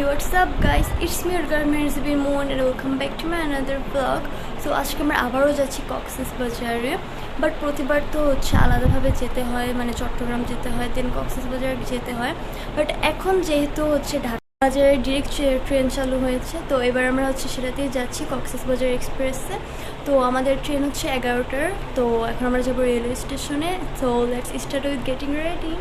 what's up guys, it's me your girl Merzibin Moon and welcome back to my another vlog. So আজকে আমরা আবারও যাচ্ছি কক্সবাজারে, but প্রতিবার তো হচ্ছে আলাদাভাবে যেতে হয়, মানে চট্টগ্রাম যেতে হয়, দেন কক্সবাজার যেতে হয়। বাট এখন যেহেতু হচ্ছে ঢাকা বাজারে ডিরেক্ট ট্রেন চালু হয়েছে, তো এবার আমরা হচ্ছে সেটাতেই যাচ্ছি কক্সবাজার এক্সপ্রেসে। তো আমাদের ট্রেন হচ্ছে 11টার। তো এখন আমরা যাবো রেলওয়ে স্টেশনে। So let's start with getting ready.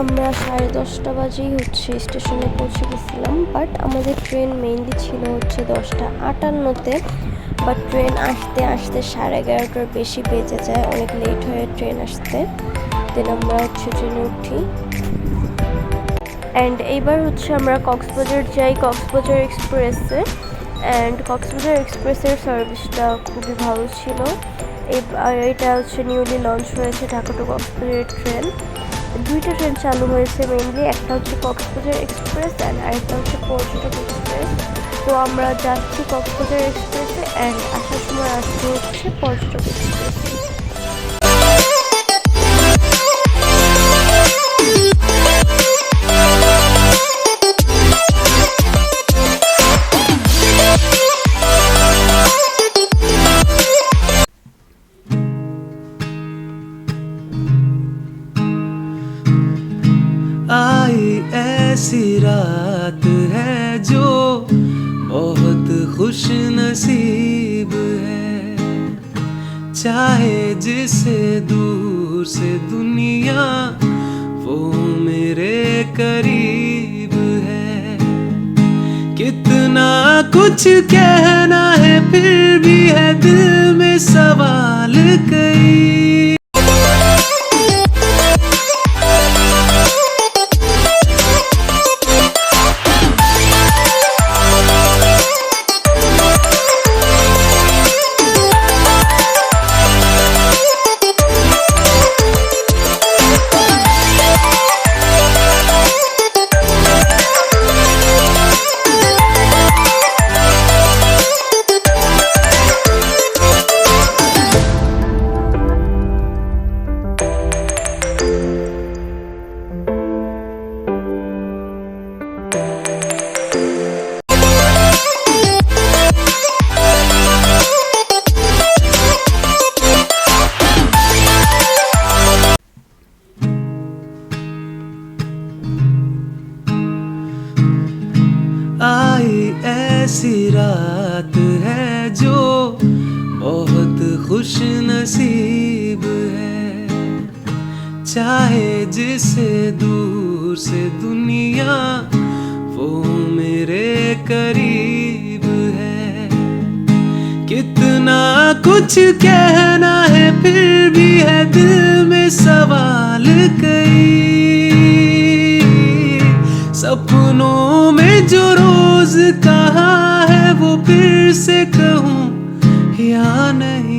আমরা 10:30 বাজেই হচ্ছে স্টেশনে পৌঁছে গেছিলাম, বাট আমাদের ট্রেন মেইনলি ছিল হচ্ছে 10:58-তে। বাট ট্রেন আসতে আসতে 11:30টার বেশি বেজে যায়, অনেক লেট হয়ে ট্রেন আসতে। দেন আমরা হচ্ছে ট্রেনে উঠি অ্যান্ড এইবার হচ্ছে আমরা কক্সবাজার যাই কক্সবাজার এক্সপ্রেসে। অ্যান্ড কক্সবাজার এক্সপ্রেসের সার্ভিসটা খুবই ভালো ছিল। এটা হচ্ছে নিউলি লঞ্চ হয়েছে ঢাকা টু কক্সবাজার ট্রেন। দুইটা ট্রেন চালু হয়েছে মেইনলি, একটা হচ্ছে কক্সবাজার এক্সপ্রেস অ্যান্ড আরেকটা হচ্ছে পর্যটক এক্সপ্রেস। তো আমরা যাচ্ছি কক্সবাজার এক্সপ্রেসে অ্যান্ড আসার সময় আসতে হচ্ছে পর্যটক এক্সপ্রেসে। आई ऐसी रात है जो बहुत खुश नसीब है, चाहे जिसे दूर से दुनिया वो मेरे करीब है। कितना कुछ कहना है फिर भी है दिल में सवाल कई। आई ऐसी रात है जो बहुत खुश नसीब है, चाहे जिसे दूर से दुनिया वो मेरे करीब है। कितना कुछ कहना है फिर भी है दिल में सवाल कई। सपनों में जो रोज कहा है वो फिर से कहूँ या नहीं।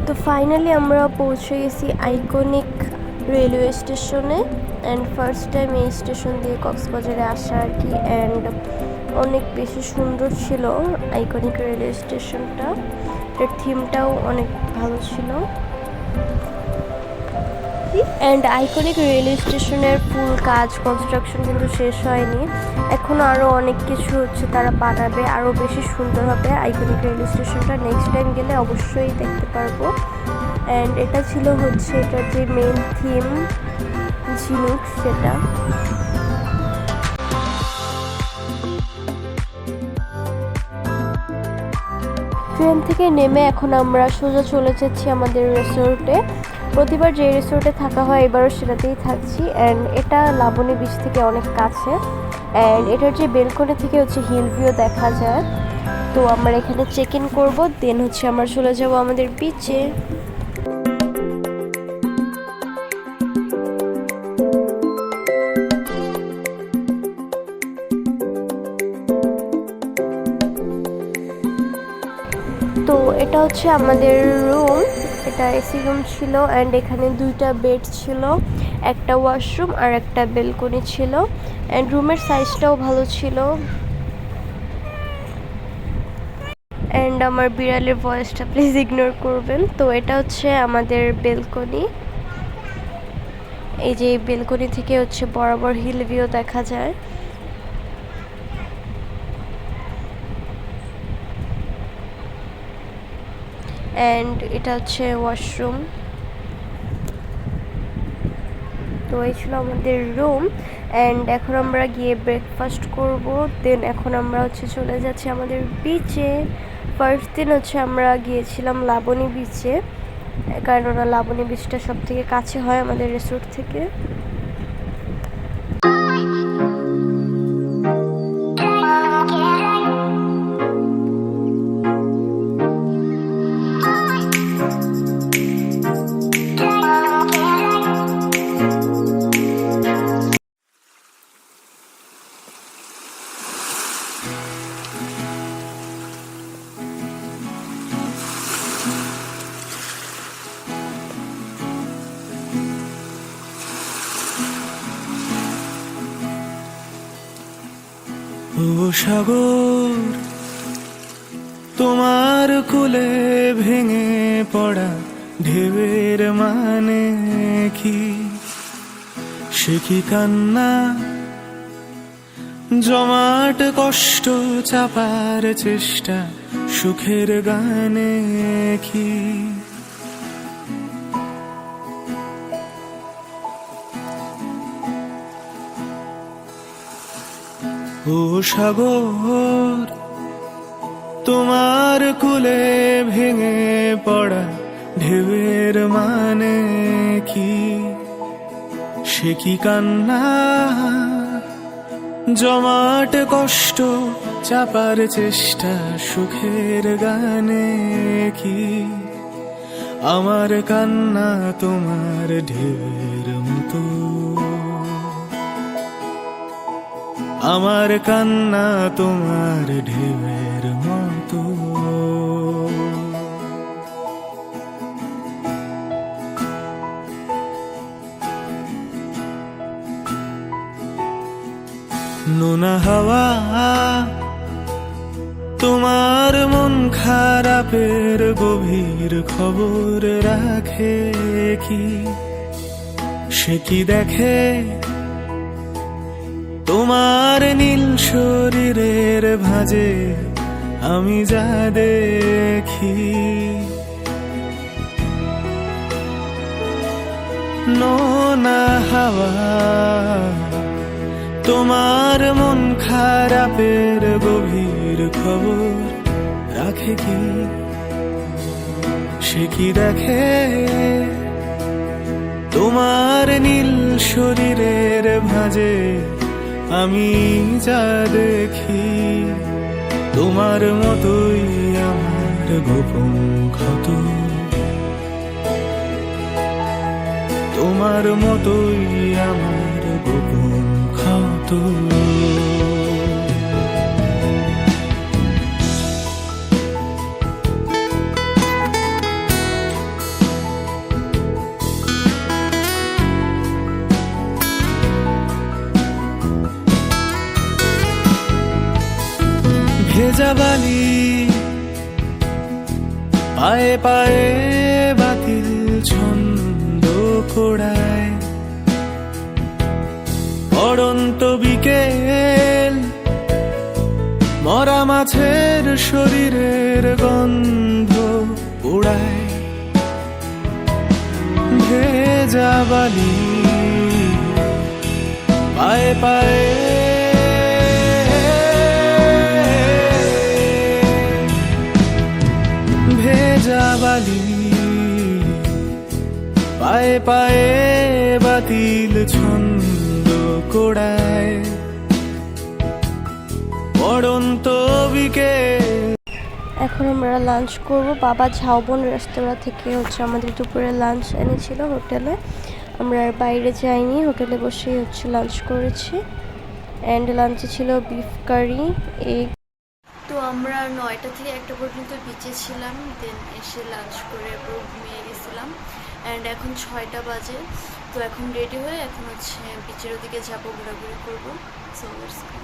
তো ফাইনালি আমরা পৌঁছে গেছি আইকনিক রেলওয়ে স্টেশনে। অ্যান্ড ফার্স্ট টাইম এই স্টেশন দিয়ে কক্সবাজারে আসা আর কি। অ্যান্ড অনেক বেশি সুন্দর ছিল আইকনিক রেলওয়ে স্টেশনটা। এর থিমটাও অনেক ভালো ছিল। অ্যান্ড আইকনিক রেলওয়ে স্টেশনের ফুল কাজ কনস্ট্রাকশন কিন্তু শেষ হয়নি, এখনও আরও অনেক কিছু হচ্ছে তারা বানাবে, আরও বেশি সুন্দর হবে আইকনিক রেলওয়ে স্টেশনটা। নেক্সট টাইম গেলে অবশ্যই দেখতে পারবো। অ্যান্ড এটা ছিল হচ্ছে এটার যে মেইন থিম ঝিনুক সেটা। ট্রেন থেকে নেমে এখন আমরা সোজা চলে যাচ্ছি আমাদের রিসোর্টে। প্রতিবার যে রিসোর্টে থাকা হয় এবারও সেটাতেই থাকছি। অ্যান্ড এটা লাবণী বিচ থেকে অনেক কাছে। অ্যান্ড এটার যে বেলকনি থেকে হচ্ছে হিল ভিউ দেখা যায়। তো আমরা এখানে চেক ইন করবো, দেন হচ্ছে আমরা চলে যাব আমাদের বিচে। তো এটা হচ্ছে আমাদের রুম, এটা এসি রুম ছিল। অ্যান্ড এখানে 2টা বেড ছিল, একটা ওয়াশরুম আর একটা বেলকনি ছিল। অ্যান্ড রুমের সাইজটাও ভালো ছিল। অ্যান্ড আমার বিড়ালের ভয়েসটা প্লিজ ইগনোর করবেন। তো এটা হচ্ছে আমাদের বেলকনি। এই যে বেলকনি থেকে হচ্ছে বরাবর হিল ভিউ দেখা যায়। অ্যান্ড এটা হচ্ছে ওয়াশরুম। তো এই ছিল আমাদের রুম। অ্যান্ড এখন আমরা গিয়ে ব্রেকফাস্ট করব, দেন এখন আমরা হচ্ছে চলে যাচ্ছি আমাদের বিচে। ফার্স্ট দিন হচ্ছে আমরা গিয়েছিলাম লাবণী বিচে, কারণ ওরা লাবণী বিচটা সব থেকে কাছে হয় আমাদের রিসোর্ট থেকে। ও সাগর, তোমার কোলে ভেঙে পড়া ঢেউয়ের মানে কি? সে কি কান্না, জমাট কষ্ট চাপার চেষ্টা সুখের গানে কি? ও সাগর, তোমার কোলে ভেঙে পড়া ঢেউয়ের মানে কি? সে কি কান্না, জমাট কষ্ট চাপার চেষ্টা সুখের গানে কি? আমার কান্না তোমার ঢেউয়ের মতো, আমার কান্না তোমার ঢেউয়ের মতো। নোনা হাওয়া তোমার মন খারাপের গভীর খবর রাখে কি? সে কি দেখে তোমার নীল শরীরের ভাঁজে আমি যা দেখি? নোনা হাওয়া তোমার মন খারাপের গভীর খবর রাখে কি? সে কি দেখে তোমার নীল শরীরের ভাঁজে আমি যা দেখি? তোমার মতোই আমার গোপন ক্ষত, তোমার মতোই আমার গোপন ক্ষত। ভেজা বালি পায়ে পায়ে বাতিল ছন্দ কোড়ায়, পড়ন্ত বিকেল মরা মাছের শরীরের গন্ধ উড়ায়, ভেজা বালি পায়ে পায়ে ভেজা বালি পায়ে পায়ে বাতিল ছন্দ কোড়ায়, পড়ন্ত বিকেল। এখন আমরা লাঞ্চ করব। বাবা ঝাউবন রেস্তোরাঁ থেকে হচ্ছে আমাদের দুপুরে লাঞ্চ এনেছিল হোটেলে। আমরা আর বাইরে যাইনি, হোটেলে বসেই হচ্ছে লাঞ্চ করেছি। অ্যান্ড লাঞ্চে ছিল বিফ কারি, এগ। তো আমরা 9টা থেকে 1টা পর্যন্ত বিচে ছিলাম, দেন এসে লাঞ্চ করে পুরো ঘুমিয়ে গেছিলাম। অ্যান্ড এখন 6টা বাজে। তো এখন রেডি হয়ে এখন হচ্ছে বিচের ওদিকে যাবো, ঘোরাঘুরি করবো। So let's go.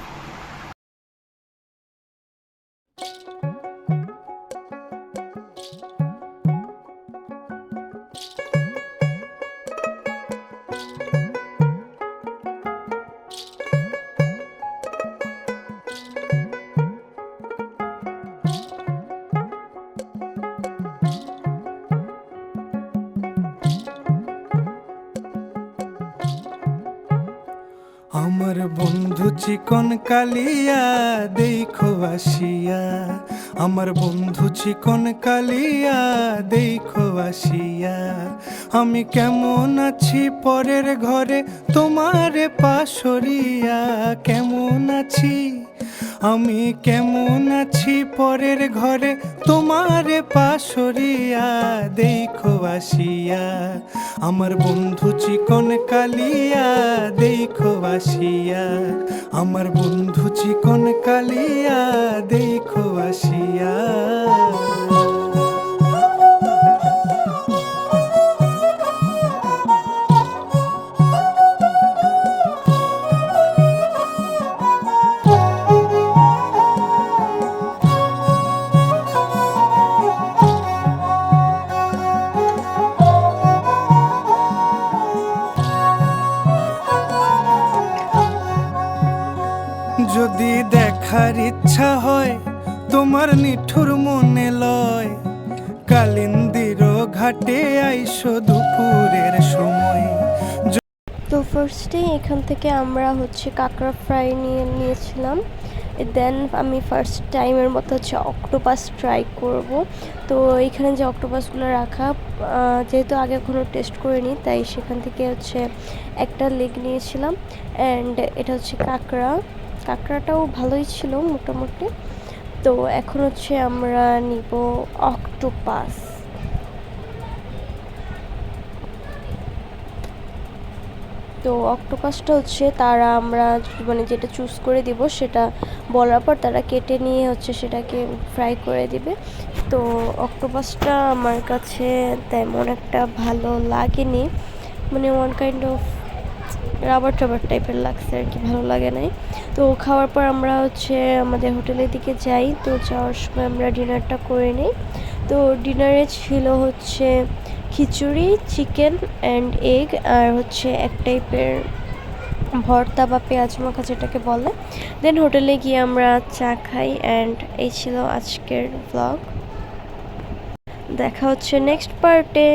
আমার বন্ধু চিকন কালিয়া দেখো আসিয়া, আমার বন্ধু চিকন কালিয়া দেখো আসিয়া, আমি কেমন আছি পরের ঘরে তোমারে পাশরিয়া, কেমন আছি আমি কেমন আছি পরের ঘরে তোমারে পাশরিয়া, দেখো আসিয়া, আমার বন্ধু চিকন কালিয়া দেখো আসিয়া, আমার বন্ধু চিকন কালিয়া দেখো আসিয়া। যদি দেখার ইচ্ছা হয় তোমার নিঠুর মনে লয়, কালিন্দির ঘাটে আইসো দুপুরের সময়। তো ফার্স্টে এখান থেকে আমরা হচ্ছে কাঁকড়া ফ্রাই নিয়েছিলাম। দেন আমি ফার্স্ট টাইমের মতো হচ্ছে অক্টোপাস ট্রাই করব। তো এখানে যে অক্টোপাসগুলো রাখা, যেহেতু আগে কোনো টেস্ট করিনি তাই সেখান থেকে হচ্ছে একটা লেগ নিয়েছিলাম। অ্যান্ড এটা হচ্ছে কাঁকড়াটাও ভালোই ছিল মোটামুটি। তো এখন হচ্ছে আমরা নিব অক্টোপাস। তো অক্টোপাসটা হচ্ছে তারা আমরা মানে যেটা চুজ করে দিব সেটা বলার পর তারা কেটে নিয়ে হচ্ছে সেটাকে ফ্রাই করে দিবে। তো অক্টোপাসটা আমার কাছে তেমন একটা ভালো লাগেনি, মানে ওয়ান কাইন্ড অফ রাবার টাইপের লাগছে আর কি, ভালো লাগে নাই। তো খাওয়ার পর আমরা হচ্ছে আমাদের হোটেলের দিকে যাই। তো যাওয়ার সময় আমরা ডিনারটা করে নিই। তো ডিনারে ছিল হচ্ছে খিচুড়ি, চিকেন অ্যান্ড এগ, আর হচ্ছে এক টাইপের ভর্তা বা পেঁয়াজ মাখা যেটাকে বলে। দেন হোটেলে গিয়ে আমরা চা খাই। অ্যান্ড এই ছিল আজকের ব্লগ। দেখা হচ্ছে নেক্সট পার্টে।